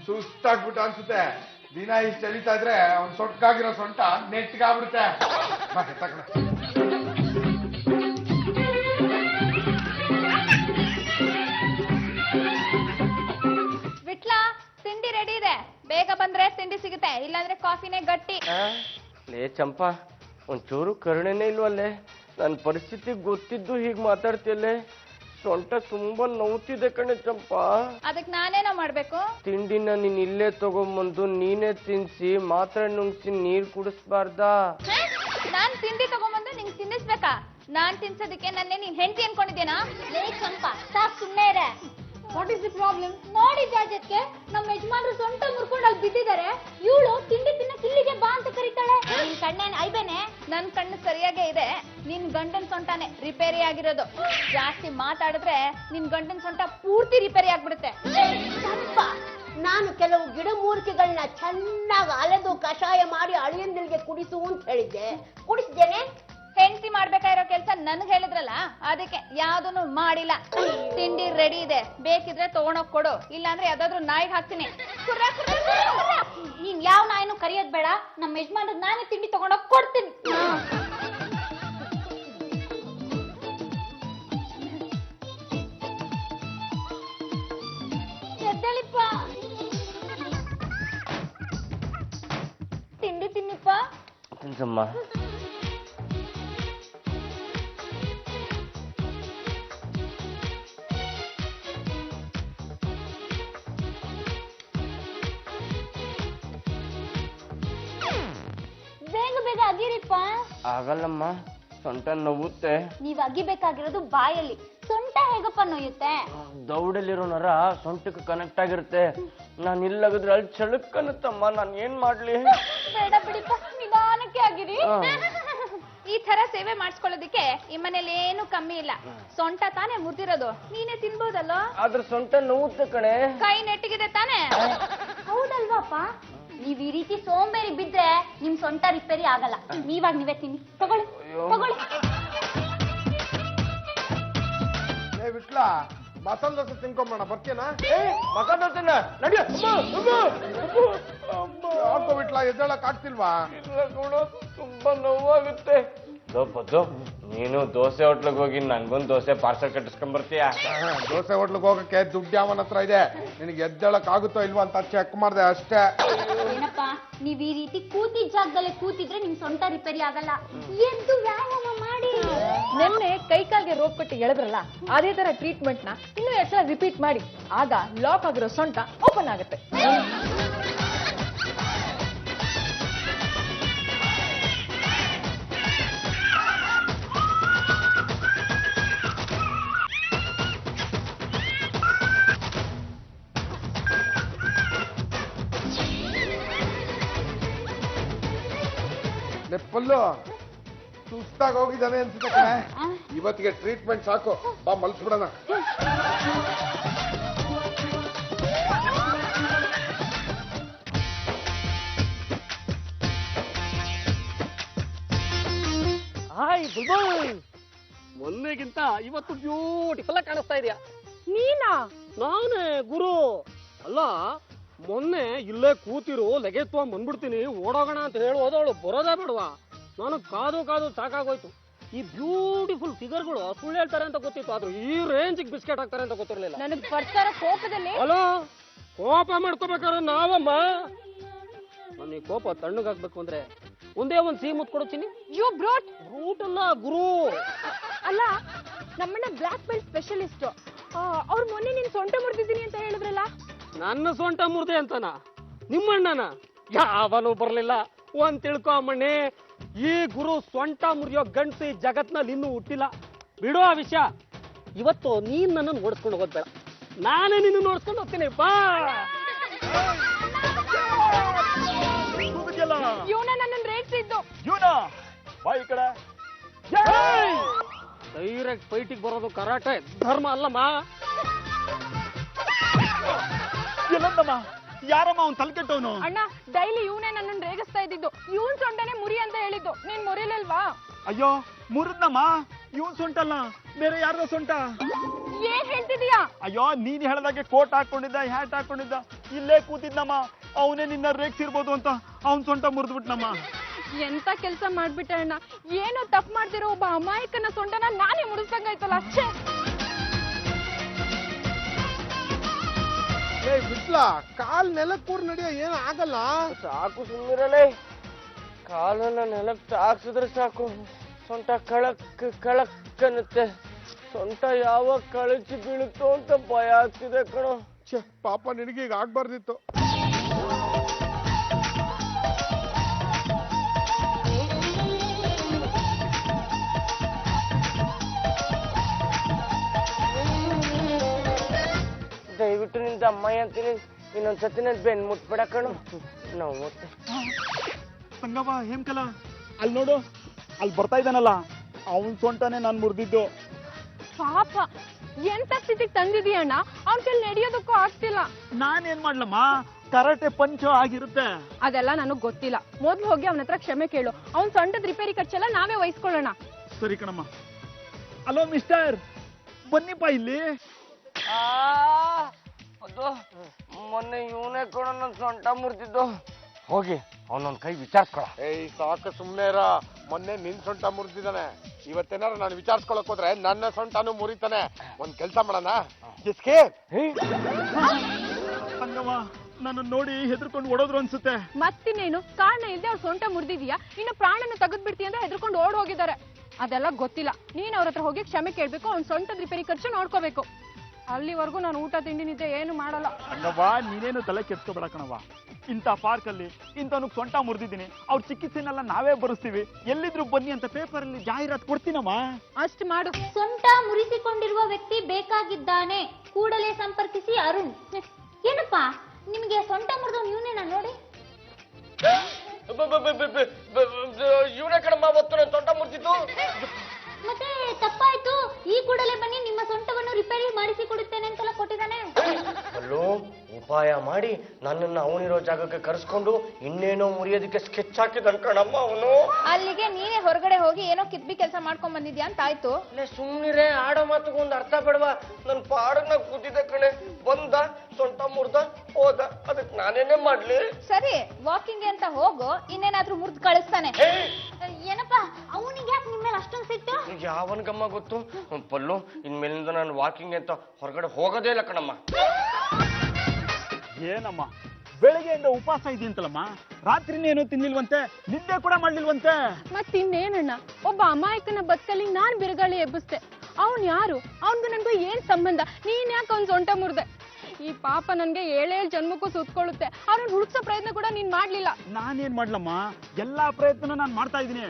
ಸುಸ್ತಾಗ್ಬಿಟ್ಟು ಅನ್ಸುತ್ತೆ. ದಿನ ಇಷ್ಟು ಎಳಿತಾ ಇದ್ರೆ ಅವ್ನ್ ಸೊಟ್ಕಾಗಿರೋ ಸೊಂಟ ನೆಟ್ಗಾಗ್ಬಿಡುತ್ತೆ. ವಿಟ್ಲ, ತಿಂಡಿ ರೆಡಿ ಇದೆ, ಬೇಗ ಬಂದ್ರೆ ತಿಂಡಿ ಸಿಗುತ್ತೆ, ಇಲ್ಲಾಂದ್ರೆ ಕಾಫಿನೇ ಗಟ್ಟಿ. ಲೇ ಚಂಪಾ, ಒಂಚೂರು ಕರುಣೆನೇ ಇಲ್ವಲ್ಲೇ? ನನ್ನ ಪರಿಸ್ಥಿತಿ ಗೊತ್ತಿದ್ದು ಹೀಗೆ ಮಾತಾಡ್ತಿಯಲ್ಲೇ? ಸೊಂಟ ತುಂಬಾ ನೋವ್ತಿದೆ ಕಣೆ ಚಂಪಾ. ಅದಕ್ಕೆ ನಾನೇನೋ ಮಾಡ್ಬೇಕು? ತಿಂಡಿನ ನೀನ್ ಇಲ್ಲೇ ತಗೊಂಬಂದು ನೀನೇ ತಿನ್ಸಿ ಮಾತ್ರೆ ನುಂಗ್ಸಿ ನೀರ್ ಕುಡಿಸ್ಬಾರ್ದಾ? ನಾನ್ ತಿಂಡಿ ತಗೊಂಬಂದು ನಿಂಗೆ ತಿನ್ನಿಸ್ಬೇಕಾ? ನಾನ್ ತಿನ್ಸೋದಕ್ಕೆ ನನ್ನೇ ನೀನ್ ಹೆಂಡತಿ ಅನ್ಕೊಂಡಿದ್ದೇನಾ? ಲೇ ಚಂಪಾ, ಸಾಕ್ ಸುಮ್ಮನೆ ಇರೆ. What is the problem? ನೋಡಿ ಜಾಜಕ್ಕೆ, ನಮ್ಮ ಯಜಮಾನ್ರು ಸೊಂಟ ಮುರ್ಕೊಂಡು ಅಲ್ಲಿ ಬಿದ್ದಿದ್ದಾರೆ. ಇವಳು ತಿಂಡಿ ತಿನ್ನಕ್ ಇಲ್ಲಿಗೆ ಬಾ ಅಂತ ಕರೀತಾಳೆ. ನಿನ್ ಕಣ್ಣೇನ್ ಐಬೇನೆ? ನನ್ ಕಣ್ಣು ಸರಿಯಾಗೇ ಇದೆ. ನಿನ್ ಗಂಡನ್ ಸೊಂಟನೇ ರಿಪೇರಿ ಆಗಿರೋದು. ಜಾಸ್ತಿ ಮಾತಾಡಿದ್ರೆ ನಿನ್ ಗಂಡನ್ ಸೊಂಟ ಪೂರ್ತಿ ರಿಪೇರಿ ಆಗ್ಬಿಡುತ್ತೆ. ಚಂಪಾ, ನಾನು ಕೆಲವು ಗಿಡಮೂಲಿಕೆಗಳನ್ನ ಚೆನ್ನಾಗಿ ಅಲೆದು ಕಷಾಯ ಮಾಡಿ ಅಳಿಯಂದಿಲ್ಗೆ ಕುಡಿಸು ಅಂತ ಹೇಳಿದ್ದೆ, ಕುಡಿಸಿದ್ದೇನೆ. ಹೆಂಡತಿ ಮಾಡ್ಬೇಕಾಗಿರೋ ಕೆಲ್ಸ ನನ್ಗೆ ಹೇಳಿದ್ರಲ್ಲ, ಅದಕ್ಕೆ ಯಾವ್ದನ್ನು ಮಾಡಿಲ್ಲ. ತಿಂಡಿ ರೆಡಿ ಇದೆ, ಬೇಕಿದ್ರೆ ತಗೊಂಡೋಗ್ ಕೊಡು, ಇಲ್ಲಾಂದ್ರೆ ಯಾವ್ದಾದ್ರು ನಾಯಿಗೆ ಹಾಕ್ತೀನಿ. ನೀನ್ ಯಾವ ನಾಯಿನೂ ಕರಿಯೋದ್ ಬೇಡ, ನಮ್ಮ ಯಜಮಾನ್ರಿಗೆ ನಾನೇ ತಿಂಡಿ ತಗೊಂಡೋಗ್ ಕೊಡ್ತೀನಿ. ಎದ್ದೇಳಿಪ್ಪ, ತಿಂಡಿ ತಿನ್ನಿಪ್ಪ. ತಿನ್ಸಮ್ಮ. ಬೇಗ ಬೇಗ ಅಗಿರಿಪ್ಪ. ಆಗಲ್ಲಮ್ಮ, ಸೊಂಟ ನೋವುತ್ತೆ. ನೀವ್ ಅಗಿಬೇಕಾಗಿರೋದು ಬಾಯಲ್ಲಿ, ಸೊಂಟ ಹೇಗಪ್ಪ ನೋಯುತ್ತೆ? ದೌಡಲ್ಲಿರೋ ನರ ಸೊಂಟಕ್ಕೆ ಕನೆಕ್ಟ್ ಆಗಿರುತ್ತೆ. ನಾನು ಇಲ್ಲಗದ್ರೆ ಅಲ್ಲಿ ಚಳಕ್ಕನ್ನತ್ತಮ್ಮ, ನಾನು ಏನ್ ಮಾಡ್ಲಿ? ಬೇಡ ಬಿಡಿಪ್ಪ, ನಿಧಾನಕ್ಕೆ ಆಗಿರಿ. ಈ ತರ ಸೇವೆ ಮಾಡಿಸ್ಕೊಳ್ಳೋದಿಕ್ಕೆ ಈ ಮನೇಲಿ ಏನು ಕಮ್ಮಿ ಇಲ್ಲ. ಸೊಂಟ ತಾನೇ ಮುರಿದಿರೋದು, ನೀನೇ ತಿನ್ಬೋದಲ್ಲ. ಆದ್ರೆ ಸೊಂಟ ನೋವುತ್ತೆ ಕಣೆ. ಕೈ ನೆಟ್ಟಿಗಿದೆ ತಾನೇ? ಹೌದಲ್ವಾಪ್ಪ, ನೀವ್ ಈ ರೀತಿ ಸೋಂಬೇರಿ ಬಿದ್ರೆ ನಿಮ್ ಸೊಂಟ ರಿಪೇರಿ ಆಗಲ್ಲ. ನೀವಾಗ ನೀವೇ ತಿನ್ನಿ, ತಗೊಳ್ಳಿ ತಗೊಳ್ಳಿ. ಏ ವಿಟ್ಲ, ಮಸಾಲೆ ದೋಸೆ ತಿನ್ಕೊಂಬೋಣ, ಬರ್ತೀಯನಾ? ಮಸಾಲೆ ದೋಸೆನ ನಡಿಯೋ. ಯಾಕೋ ವಿಟ್ಲ, ಎದ್ದೇಳಕ್ ಆಗ್ತಿಲ್ವಾ? ತುಂಬಾ ನೋವಾಗುತ್ತೆ. ಪದ್ದು, ನೀನು ದೋಸೆ ಹೋಟ್ಲಿಗೆ ಹೋಗಿ ನನ್ಗೊಂದು ದೋಸೆ ಪಾರ್ಸಲ್ ಕಟ್ಟಿಸ್ಕೊಂಡ್ ಬರ್ತೀಯ? ದೋಸೆ ಹೋಟ್ಲಿಗೆ ಹೋಗಕ್ಕೆ ದುಡ್ಡು ಯಾವನ ಹತ್ರ ಇದೆ? ನಿನಗೆ ಎದ್ದೇಳಕ್ ಆಗುತ್ತೋ ಇಲ್ವಾ ಅಂತ ಚೆಕ್ ಮಾಡ್ದೆ ಅಷ್ಟೇ. ಏನಪ್ಪ, ನೀವ್ ಈ ರೀತಿ ಕೂತಿದ್ ಜಾಗದಲ್ಲೇ ಕೂತಿದ್ರೆ ನಿಮ್ ಸೊಂಟ ರಿಪೇರಿ ಆಗಲ್ಲ. ಎದ್ದು ವ್ಯಾಯಾಮ ಮಾಡಿ. ನಿನ್ನೆ ಕೈಕಾಲ್ಗೆ ರೋಪ್ ಕಟ್ಟಿ ಎಳೆದ್ರಲ್ಲ, ಅದೇ ತರ ಟ್ರೀಟ್ಮೆಂಟ್ ನ ಇನ್ನೂ 2 ಸಲ ರಿಪೀಟ್ ಮಾಡಿ. ಆಗ ಲಾಕ್ ಆಗಿರೋ ಸೊಂಟ ಓಪನ್ ಆಗುತ್ತೆ. ಪಲ್ಲು ಸುಸ್ತಾಗಿ ಹೋಗಿದ್ದಾನೆ ಅನ್ಸುತ್ತೆ ಕಣೆ. ಇವತ್ತಿಗೆ ಟ್ರೀಟ್ಮೆಂಟ್ ಸಾಕು, ಬಾ ಮಲ್ಸ್ಬಿಡೋಣ. ಹಾಯ್ ಬುಲ್ಬುಲ್, ಮೊನ್ನೆಗಿಂತ ಇವತ್ತು ಬ್ಯೂಟಿಫುಲ್ ಆಗಿ ಕಾಣಿಸ್ತಾ ಇದೆಯಾ? ನೀನಾ? ನಾನೇ ಗುರು. ಅಲ್ಲ, ಮೊನ್ನೆ ಇಲ್ಲೇ ಕೂತಿರು, ಲಗೇಜ್ ತಗೊಂಡ್ ಬಂದ್ಬಿಡ್ತೀನಿ, ಓಡೋಗೋಣ ಅಂತ ಹೇಳಿ ಹೋದವಳು ಬರೋದೇ ಬೇಡವಾ? ನಾನು ಕಾದು ಕಾದು ಸಾಕಾಗೋಯ್ತು. ಈ ಬ್ಯೂಟಿಫುಲ್ ಫಿಗರ್ಗಳು ಸುಳ್ಳು ಹೇಳ್ತಾರೆ ಅಂತ ಗೊತ್ತಿತ್ತು, ಆದ್ರೂ ಈ ರೇಂಜಿಗೆ ಬಿಸ್ಕೆಟ್ ಹಾಕ್ತಾರೆ ಅಂತ ಗೊತ್ತಿರಲಿಲ್ಲ. ನನಗ್ ಬರ್ತಾರ ಕೋಪದಲ್ಲಿ. ಅಲೋ, ಕೋಪ ಮಾಡ್ಕೋಬೇಕಾದ್ರೆ ನಾವಮ್ಮ. ನಾನು ಈ ಕೋಪ ತಣ್ಣಗಾಗ್ಬೇಕು ಅಂದ್ರೆ ಒಂದೇ ಒಂದ್ ಸಿಹಿ ಮುತ್ತು ಕೊಡ್ತೀನಿ. You brought. ರೂಟ್ ಅಲ್ಲ ಗುರು. ಅಲ್ಲ, ನಮ್ಮಣ್ಣ ಬ್ಲಾಕ್ ಬೆಲ್ಟ್ ಸ್ಪೆಷಲಿಸ್ಟ್. ಅವ್ರು ಮೊನ್ನೆ ನೀನ್ ಸೊಂಟ ಮುರಿದಿದ್ದೀನಿ ಅಂತ ಹೇಳಿದ್ರಲ್ಲ. ನನ್ನ ಸೊಂಟ ಮುರ್ದೆ ಅಂತನ? ನಿಮ್ಮಣ್ಣನ? ಯಾವನು ಬರ್ಲಿಲ್ಲ. ಒಂದ್ ತಿಳ್ಕೊ ಅಮ್ಮಣ್ಣೆ, ಈ ಗುರು ಸೊಂಟ ಮುರಿಯೋ ಗಂಟು ಈ ಜಗತ್ನಲ್ಲಿ ಇನ್ನೂ ಹುಟ್ಟಿಲ್ಲ. ಬಿಡೋ ಆ ವಿಷಯ. ಇವತ್ತು ನೀನ್ ನನ್ನನ್ನು ಓಡಿಸ್ಕೊಂಡು ಹೋಗೋದ್ ಬೇಡ, ನಾನೇ ನಿನ್ನ ನೋಡ್ಸ್ಕೊಂಡು ಹೋಗ್ತೀನಿ. ಬಾ. ಇವನ ನನ್ನ ರೇಗ್ಸಿದ್ದು. ಬಾ ಈ ಕಡೆ. ಡೈರೆಕ್ಟ್ ಫೈಟಿಗೆ ಬರೋದು ಕರಾಟೆ ಧರ್ಮ ಅಲ್ಲಮ್ಮ. ಎಲ್ಲಂದಮ್ಮ, ಯಾರಮ್ಮ ಅವ್ನು ತಲೆ ಕೆಟ್ಟವನು? ಅಣ್ಣ, ಡೈಲಿ ಇವನೇ ನನ್ನನ್ನು ರೇಗಿಸ್ತಾ ಇದ್ದಿದ್ದು. ಇವನ್ ಸೊಂಟನೆ ಮುರಿ ಅಂತ ಹೇಳಿದ್ದು, ನೀನ್ ಮುರಿಲಿಲ್ವಾ? ಅಯ್ಯೋ, ಮುರಿದ್ನಮ್ಮ. ಇವನ್ ಸೊಂಟಲ್ಲ, ಬೇರೆ ಯಾರ್ದೋ ಸೊಂಟ. ಏನ್ ಹೇಳ್ತಿದೀಯಾ? ಅಯ್ಯೋ, ನೀನ್ ಹೇಳ್ದಾಗೆ ಕೋಟ್ ಹಾಕೊಂಡಿದ್ದ, ಹ್ಯಾಟ್ ಹಾಕೊಂಡಿದ್ದ, ಇಲ್ಲೇ ಕೂತಿದ್ನಮ್ಮ. ಅವನೇ ನಿನ್ನ ರೇಗ್ಸಿರ್ಬೋದು ಅಂತ ಅವನ್ ಸೊಂಟ ಮುರಿದ್ಬಿಟ್ನಮ್ಮ. ಎಂತ ಕೆಲ್ಸ ಮಾಡ್ಬಿಟ್ಟೆ ಅಣ್ಣ. ಏನೋ ತಪ್ಪು ಮಾಡ್ತಿರೋ ಒಬ್ಬ ಅಮಾಯಕನ ಸೊಂಟನ ನಾನೇ ಮುರಿಸ್ದಂಗಾಯ್ತಲ್ಲ. ಅಚ್ಚೆ. ಏ ಬಿಟ್ಲ ಕಾಲ್ ನೆಲಕ್ ಕೂರ್ ನಡಿಯೋ ಏನ್ ಆಗಲ್ಲ. ಸಾಕು ಸುಮ್ಮನಿರಲೇ. ಕಾಲನ್ನ ನೆಲಕ್ಕೆ ಹಾಕ್ಸಿದ್ರೆ ಸಾಕು, ಸೊಂಟ ಕಳಕ್ ಅನ್ನುತ್ತೆ. ಸೊಂಟ ಯಾವಾಗ ಕಳಚಿ ಬೀಳುತ್ತೋ ಅಂತ ಭಯ ಆಗ್ತಿದೆ ಕಣೋ. ಛೆ, ಪಾಪ ನಿನಗೆ ಈಗ ಆಗ್ಬಾರ್ದಿತ್ತು. ದಯವಿಟ್ಟು ನಿಂದ ಅಮ್ಮಯ್ಯ ಅಂತೀನಿ, ಇನ್ನೊಂದ್ಸತಿ ನನ್ ಬೆನ್ ಮುಟ್ಬೇಡ ಕಣೋ. ನಾವು ಮುಟ್ಟೆ ಸಂಗವ ಹೇಮಕಲ ಅಲ್ಲಿ ನೋಡು, ಅಲ್ಲಿ ಬರ್ತಾ ಇದ್ದಾನಲ್ಲ, ಅವನ್ ಸೊಂಟನೇ ನಾನು ಮುರಿದಿದ್ದು. ಪಾಪ ಎಂತ ಸ್ಥಿತಿಗೆ ತಂದಿದೀಯಣ್ಣ, ಅವ್ನ ಕೈಲಿ ನಡೆಯೋದಕ್ಕೂ ಆಗ್ತಿಲ್ಲ. ನಾನೇನ್ ಮಾಡ್ಲಮ್ಮ, ಕರಾಟೆ ಪಂಚ ಆಗಿರುತ್ತೆ. ಅದೆಲ್ಲ ನನಗ್ ಗೊತ್ತಿಲ್ಲ. ಮೊದ್ಲು ಹೋಗಿ ಅವನ ಹತ್ರ ಕ್ಷಮೆ ಕೇಳು. ಅವ್ನ್ ಸೊಂಟದ ರಿಪೇರಿ ಖರ್ಚೆಲ್ಲ ನಾವೇ ವಹಿಸ್ಕೊಳ್ಳೋಣ. ಸರಿ ಕಣಮ್ಮ. ಹಲೋ ಮಿಸ್ಟರ್, ಬನ್ನಿಪ್ಪ ಇಲ್ಲಿ. ಅದು ಮೊನ್ನೆ ಇವನೇ ಕೊಡ ನನ್ ಸೊಂಟ ಮುರಿದಿದ್ದು. ಹೋಗಿ ಅವನೊಂದ್ ಕೈ ವಿಚಾರಿಸ್ಕೊಳ. ಏಯ್ ಸಾಕು ಸುಮ್ನೆ ಇರ. ಮೊನ್ನೆ ನಿನ್ ಸೊಂಟ ಮುರಿದಿದ್ದಾನೆ, ಇವತ್ತೇನಾರ ನಾನು ವಿಚಾರಿಸ್ಕೊಳಕ್ ಹೋದ್ರೆ ನನ್ನ ಸೊಂಟನು ಮುರಿತಾನೆ. ಒಂದ್ ಕೆಲ್ಸ ಮಾಡೋಣ, ಎಸ್ಕೆ ಸಂಗವ ನನ್ನ ನೋಡಿ ಹೆದರ್ಕೊಂಡು ಓಡೋದ್ರು ಅನ್ಸುತ್ತೆ. ಮತ್ತಿನ್ನೇನು, ಕಾರಣ ಇಲ್ಲದೆ ಅವ್ರ ಸೊಂಟ ಮುರಿದಿದ್ಯಾ, ಇನ್ನು ಪ್ರಾಣನ ತೆಗೆದ್ಬಿಡ್ತಿ ಅಂತ ಹೆದರ್ಕೊಂಡು ಓಡ್ ಹೋಗಿದ್ದಾರೆ. ಅದೆಲ್ಲ ಗೊತ್ತಿಲ್ಲ. ನೀನ್ ಅವ್ರ ಹತ್ರ ಹೋಗಿ ಕ್ಷಮೆ ಕೇಳ್ಬೇಕು, ಅವ್ನ ಸೊಂಟದ ರಿಪೇರಿ ಖರ್ಚು ನೋಡ್ಕೋಬೇಕು. ಅಲ್ಲಿವರೆಗೂ ನಾನು ಊಟ ತಿಂಡಿ ನಿದ್ದೆ ಏನು ಮಾಡಲ್ಲ. ಸಂಗವ್ವ ನೀನೇನು ತಲೆ ಕೆಡ್ಸ್ಕೊಬೇಡ ಕಣವ್ವ. ಇಂಥ ಪಾರ್ಕಲ್ಲಿ ಇಂಥವ್ನಿಗೆ ಸೊಂಟ ಮುರಿದಿದ್ದೀನಿ, ಅವ್ರ ಚಿಕಿತ್ಸೆನೆಲ್ಲ ನಾವೇ ಬರೆಸ್ತೀವಿ, ಎಲ್ಲಿದ್ರು ಬನ್ನಿ ಅಂತ ಪೇಪರಲ್ಲಿ ಜಾಹೀರಾತು ಕೊಡ್ತೀನಮ್ಮ. ಅಷ್ಟ್ ಮಾಡು. ಸೊಂಟ ಮುರಿಸಿಕೊಂಡಿರುವ ವ್ಯಕ್ತಿ ಬೇಕಾಗಿದ್ದಾನೆ, ಕೂಡಲೇ ಸಂಪರ್ಕಿಸಿ ಅರುಣ್. ಏನಪ್ಪಾ ನಿಮಗೆ ಸೊಂಟ ಮುರಿದವ್ ಇವನೇನಾ ನೋಡಿ? ಇವನೇ ಕಣಮ್ಮ ಅವತ್ತು ನನ್ನ ಸೊಂಟ ಮುರಿದಿದ್ದು. ಮತ್ತೆ ತಪ್ಪಾಯ್ತು, ಈ ಕೂಡಲೇ ಬನ್ನಿ, ನಿಮ್ಮ ಸೊಂಟವನ್ನು ರಿಪೇರಿ ಮಾಡಿಸಿ ಕೊಡುತ್ತೇನೆ ಅಂತೆಲ್ಲ ಕೊಟ್ಟಿದ್ದಾನೆ. ಅಲ್ಲೋ ಉಪಾಯ ಮಾಡಿ ನನ್ನನ್ನು ಅವನಿರೋ ಜಾಗಕ್ಕೆ ಕರೆಸ್ಕೊಂಡು ಇನ್ನೇನೋ ಮುರಿಯೋದಕ್ಕೆ ಸ್ಕೆಚ್ ಹಾಕಿದನ್ ಕಣಮ್ಮ ಅವನು. ಅಲ್ಲಿಗೆ ನೀನೇ ಹೊರಗಡೆ ಹೋಗಿ ಏನೋ ಕಿತ್ಬಿ ಕೆಲಸ ಮಾಡ್ಕೊಂಡ್ ಬಂದಿದ್ಯಾ ಅಂತ ಆಯ್ತು. ಸುಮ್ನಿರೇ, ಆಡೋ ಮಾತುಗೂ ಒಂದು ಅರ್ಥ ಬೇಡವಾ? ನನ್ ಪಾಡನ್ನ ಕೂತಿದ್ದೆ ಕಣೆ, ಬಂದ ಸೊಂಟ ಮುರ್ದ ಹೋದ, ಅದಕ್ಕೆ ನಾನೇನೇ ಮಾಡ್ಲಿ? ಸರಿ, ವಾಕಿಂಗ್ ಅಂತ ಹೋಗು, ಇನ್ನೇನಾದ್ರೂ ಮುರ್ದ್ ಕಳಿಸ್ತಾನೆ. ಏನಪ್ಪಾ ಅವನಿಗೆ ಯಾಕೆ ನಿಮ್ಮ ಮೇಲೆ ಅಷ್ಟೊಂದು ಸಿಟ್ಟು? ಯಾವನ್ಗಮ್ಮ ಗೊತ್ತು ಪಲ್ಲು, ಇನ್ಮೇಲಿಂದ ನಾನು ವಾಕಿಂಗ್ ಅಂತ ಹೊರಗಡೆ ಹೋಗೋದೇ ಇಲ್ಲ ಕಣಮ್ಮ. ಏನಮ್ಮ ಬೆಳಗ್ಗೆಯಿಂದ ಉಪವಾಸ ಇದೆಯಂತಲಮ್ಮ, ರಾತ್ರಿನೇನು ತಿನ್ನಿಲ್ವಂತೆ, ನಿದ್ದೆ ಕೂಡ ಮಾಡ್ಲಿಲ್ವಂತೆ. ಮತ್ತಿನ್ನೇನಣ್ಣ, ಒಬ್ಬ ಅಮಾಯಕನ ಬದುಕಲ್ಲಿ ನಾನ್ ಬಿರುಗಾಳಿ ಎಬ್ಬಿಸ್ದೆ. ಅವ್ನ್ ಯಾರು? ಅವ್ನ್ಗೂ ನನ್ಗೂ ಏನ್ ಸಂಬಂಧ? ನೀನ್ ಯಾಕೆ ಅವ್ನ್ ಸೊಂಟ ಮುರ್ದೆ? ಈ ಪಾಪ ನನ್ಗೆ 7 ಜನ್ಮಕ್ಕೂ ಸುತ್ಕೊಳ್ಳುತ್ತೆ. ಅವ್ರನ್ನ ಹುಡುಕ್ಸೋ ಪ್ರಯತ್ನ ಕೂಡ ನೀನ್ ಮಾಡ್ಲಿಲ್ಲ. ನಾನೇನ್ ಮಾಡ್ಲಮ್ಮ, ಎಲ್ಲಾ ಪ್ರಯತ್ನ ನಾನು ಮಾಡ್ತಾ ಇದ್ದೀನಿ.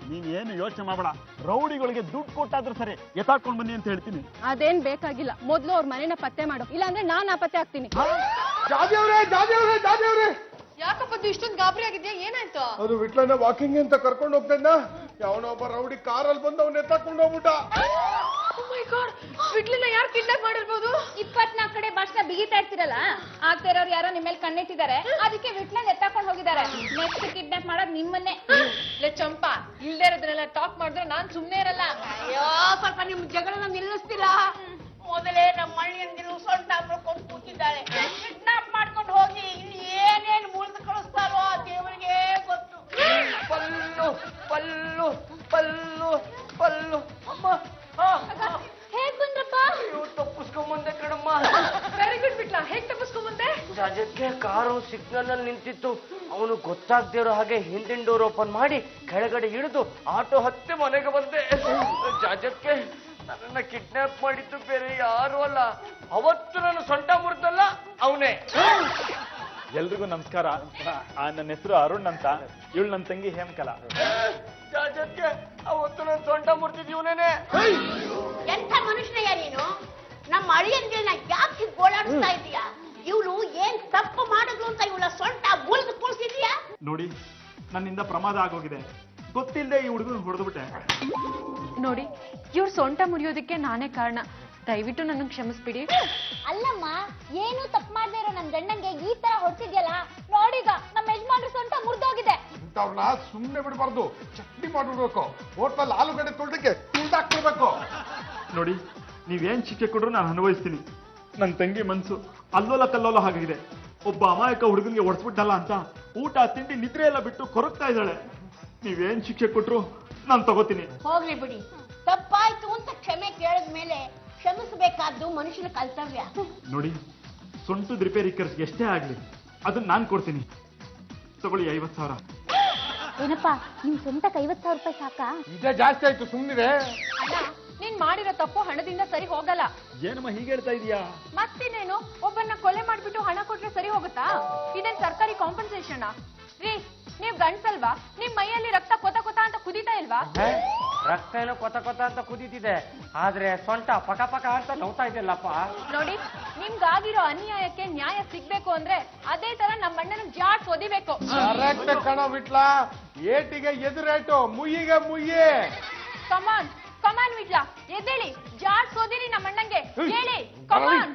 ನೀನ್ ಏನು ಯೋಚನೆ ಮಾಡಬೇಡ, ರೌಡಿಗಳಿಗೆ ದುಡ್ಡು ಕೊಟ್ಟಾದ್ರೂ ಸರಿ ಎತ್ತಾಡ್ಕೊಂಡ್ ಬನ್ನಿ ಅಂತ ಹೇಳ್ತೀನಿ. ಅದೇನ್ ಬೇಕಾಗಿಲ್ಲ, ಮೊದ್ಲು ಅವ್ರ ಮನೇನ ಪತ್ತೆ ಮಾಡು, ಇಲ್ಲಾಂದ್ರೆ ನಾನ್ ಪತ್ತೆ ಆಗ್ತೀನಿ. ಜಾದೇವ್ರೆ ಯಾಕಪ್ಪ ಇಷ್ಟೊಂದು ಗಾಬರಿ ಆಗಿದ್ಯಾ? ಏನಾಯ್ತು? ಅದು ವಿಟ್ಲನ್ನ ವಾಕಿಂಗ್ ಅಂತ ಕರ್ಕೊಂಡು ಹೋಗ್ತಾ ಇದ್ದ, ಯಾವನೋ ಒಬ್ಬ ರೌಡಿ ಕಾರಲ್ಲಿ ಬಂದು ಅವ್ನ ಎತ್ತಾಕೊಂಡು ಹೋಗ್ಬಿಟ್ಟ. ವಿಟ್ಲನ್ನ ಯಾರು ಕಿಡ್ನಾಪ್ ಮಾಡಿರ್ಬೋದು? 24 ಕಡೆ ಭಾಷಣ ಬಿಗಿತಾ ಇರ್ತೀರಲ್ಲ, ಆಗ್ತಾ ಇರೋರು ಯಾರೋ ನಿಮ್ಮ ಮೇಲೆ ಕಣ್ಣಿಟ್ಟಿದ್ದಾರೆ, ಅದಕ್ಕೆ ವಿಟ್ಲನ್ನ ಎತ್ತಾಕೊಂಡು ಹೋಗಿದ್ದಾರೆ. ನೆಕ್ಸ್ಟ್ ಕಿಡ್ನಾಪ್ ಮಾಡೋದು ನಿಮ್ಮನ್ನೇ. ಚಂಪಾ, ಇಲ್ದೇ ಇರೋದ್ರೆಲ್ಲ ಟಾಕ್ ಮಾಡಿದ್ರೆ ನಾನ್ ಸುಮ್ನೆ ಇರಲ್ಲ. ಅಯ್ಯೋ ಸ್ವಲ್ಪ ನಿಮ್ ಜಗಳನ್ನ ನಿಲ್ಲಿಸ್ತೀರಾ? ಮೊದಲೇ ನಮ್ಮ ಮಣ್ಣಿನ ಸೊಂಟ ಮುರ್ಕೊಂಡು ಕೂತಿದ್ದಾಳೆ, ಕಿಡ್ನಾಪ್ ಮಾಡ್ಕೊಂಡು ಹೋಗಿ ಇಲ್ಲಿ ಏನೇನು ಮುರಿದು ಕಳಿಸ್ತಾರೋ ದೇವರಿಗೆ ಗೊತ್ತು. ಪಲ್ಲು ಪಲ್ಲು ಪಲ್ಲು ಪಲ್ಲು ಅಮ್ಮ, ಹೇಗ್ ಬಂದ್ರಪ್ಪ? ತಪ್ಪಿಸ್ಕೊಂಬಂದೆ ಕಣಮ್ಮ. ವೆರಿ ಗುಡ್ ಬಿಟ್ಲಾ, ಹೇಗ್ ತಪ್ಪಿಸ್ಕೊಂಬಂದೆ? ಜಾಜಕ್ಕೆ ಕಾರು ಸಿಗ್ನಲ್ ಅಲ್ಲಿ ನಿಂತಿತ್ತು, ಅವನು ಗೊತ್ತಾಗ್ದೇ ಇರೋ ಹಾಗೆ ಹಿಂದಿನ ಡೋರ್ ಓಪನ್ ಮಾಡಿ ಕೆಳಗಡೆ ಇಳಿದು ಆಟೋ ಹತ್ತಿ ಮನೆಗೆ ಬಂದೆ. ಜಾಜಕ್ಕೆ ನನ್ನನ್ನ ಕಿಡ್ನಾಪ್ ಮಾಡಿದ್ದು ಬೇರೆ ಯಾರು ಅಲ್ಲ, ಅವತ್ತು ನಾನು ಸೊಂಟ ಮುರಿದಲ್ಲ ಅವನೇ. ಎಲ್ರಿಗೂ ನಮಸ್ಕಾರ. ನನ್ನ ಹೆಸರು ಅರುಣ್ ಅಂತ, ಇವಳು ನನ್ನ ತಂಗಿ ಹೇಮಕಲಾ. ಜಾಜಕ್ಕೆ ಅವತ್ತು ನಾನು ಸೊಂಟ ಮುರಿದಿದ್ದು ಇವನೇನೆ. ಎಂಥ ಮನುಷ್ಯನಯ್ಯ ನೀನು? ನಮ್ಮ ಅಳಿಯನ್ಗಳನ್ನ ಯಾಕೆ ಗೋಳಾಡಿಸ್ತಾ ಇದೀಯಾ? ಇವಳು ಏನ್ ತಪ್ಪು ಮಾಡಿದ್ಲು ಅಂತ ಇವಳ ಸೊಂಟ ಮುರಿದು ಕೂರಿಸಿದ್ಯಾ? ನೋಡಿ, ನನ್ನಿಂದ ಪ್ರಮಾದ ಆಗೋಗಿದೆ, ಗೊತ್ತಿಲ್ಲದೆ ಈ ಹುಡುಗನ ಹೊಡೆದ್ಬಿಟ್ಟೆ. ನೋಡಿ, ಇವ್ರ ಸೊಂಟ ಮುರಿಯೋದಕ್ಕೆ ನಾನೇ ಕಾರಣ. ದಯವಿಟ್ಟು ನನ್ನ ಕ್ಷಮಿಸ್ಬಿಡಿ. ಅಲ್ಲಮ್ಮ, ಏನು ತಪ್ಪು ಮಾಡದೇ ಇರೋ ನನ್ ಗಂಡಂಗೆ ಈ ತರ ಹೊಡ್ತಿದ್ಯಲ್ಲ, ನೋಡೀಗ ನಮ್ಮ ಯಜಮಾನ್ರ ಸೊಂಟ ಮುರಿದೋಗಿದೆ. ಇಂಥವ್ರನ್ನ ಸುಮ್ನೆ ಬಿಡಬಾರ್ದು, ಚಟ್ನಿ ಮಾಡ್ಬಿಡ್ಬೇಕು. ಹೋಟ್ಲಲ್ಲಿ ಆಲೂಗಡ್ಡೆ ತೊಳ್ದಕ್ಕೆ ತುಳ್ದಾಕ್ಬಿಡ್ಬೇಕು. ನೋಡಿ, ನೀವೇನ್ ಶಿಕ್ಷೆ ಕೊಡ್ರು ನಾನು ಅನುಭವಿಸ್ತೀನಿ. ನನ್ನ ತಂಗಿ ಮನ್ಸು ಅಲ್ಲೋಲ ಕಲ್ಲೋಲ ಆಗಿದೆ. ಒಬ್ಬ ಅಮಾಯಕ ಹುಡುಗನಿಗೆ ಹೊಡ್ಸ್ಬಿಟ್ಟಲ್ಲ ಅಂತ ಊಟ ತಿಂಡಿ ನಿದ್ರೆ ಎಲ್ಲ ಬಿಟ್ಟು ಕೊರಗ್ತಾ ಇದ್ದಾಳೆ. ನೀವೇನ್ ಶಿಕ್ಷೆ ಕೊಟ್ರು ನಾನು ತಗೋತೀನಿ. ಹೋಗ್ಲಿ ಬಿಡಿ, ತಪ್ಪಾಯ್ತು ಅಂತ ಕ್ಷಮೆ ಕೇಳಿದ ಮೇಲೆ ಕ್ಷಮಿಸಬೇಕಾದ್ದು ಮನುಷ್ಯನ ಕರ್ತವ್ಯ. ನೋಡಿ, ಸೊಂಟದ ರಿಪೇರಿ ಖರ್ಚಿಗೆ ಎಷ್ಟೇ ಆಗ್ಲಿ ಅದನ್ನ ನಾನು ಕೊಡ್ತೀನಿ. ತಗೊಳ್ಳಿ 50,000. ಏನಪ್ಪಾ ನಿಮ್ ಸೊಂಟಕ್ಕೆ 50,000 ರೂಪಾಯಿ ಸಾಕಾ? ಇದೇ ಜಾಸ್ತಿ ಆಯ್ತು, ಸುಮ್ಮನಿದೆ. ಅಣ್ಣ ನೀನ್ ಮಾಡಿರೋ ತಪ್ಪು ಹಣದಿಂದ ಸರಿ ಹೋಗಲ್ಲ. ಏನಮ್ಮ ಹೀಗೆ ಹೇಳ್ತಾ ಇದೀಯಾ? ಮತ್ತಿನ್ನೇನು, ಒಬ್ಬನ್ನ ಕೊಲೆ ಮಾಡ್ಬಿಟ್ಟು ಹಣ ಕೊಟ್ರೆ ಸರಿ ಹೋಗುತ್ತಾ? ಇದೇನ್ ಸರ್ಕಾರಿ ಕಾಂಪನ್ಸೇಷನ್? ರೀ ನೀವ್ ಗಂಡ್ಸಲ್ವಾ? ನಿಮ್ ಮೈಯಲ್ಲಿ ರಕ್ತ ಕೊತ ಕೊತ ಅಂತ ಕುದೀತಾ ಇಲ್ವಾ? ರಕ್ತ ಏನೋ ಕೊತ ಕೊತ ಅಂತ ಕುದೀತಿದೆ, ಆದ್ರೆ ಸೊಂಟ ಪಕ ಪಕ ಅಂತ ನೋವ್ತಾ ಇದೆಯಲ್ಲಪ್ಪ. ನೋಡಿ, ನಿಮ್ಗಾಗಿರೋ ಅನ್ಯಾಯಕ್ಕೆ ನ್ಯಾಯ ಸಿಗ್ಬೇಕು ಅಂದ್ರೆ ಅದೇ ತರ ನಮ್ಮ ಅಣ್ಣನ ಜಾಟ್ ಒದಿಬೇಕು. ಕರೆಕ್ಟ್ ಕಣ ವಿಟ್ಲ, ಏಟಿಗೆ ಎದುರೇಟು, ಮುಯ್ಯಿಗೆ ಮುಯ್ಯಿ. ಕಮಾನ್ ಕಮಾನ್ ವಿಟ್ಲ, ಎದ್ದೇಳಿ, ಜಾಟ್ ಓದಿರಿ ನಮ್ಮ ಅಣ್ಣಂಗೆ, ಹೇಳಿ ಕಮಾನ್.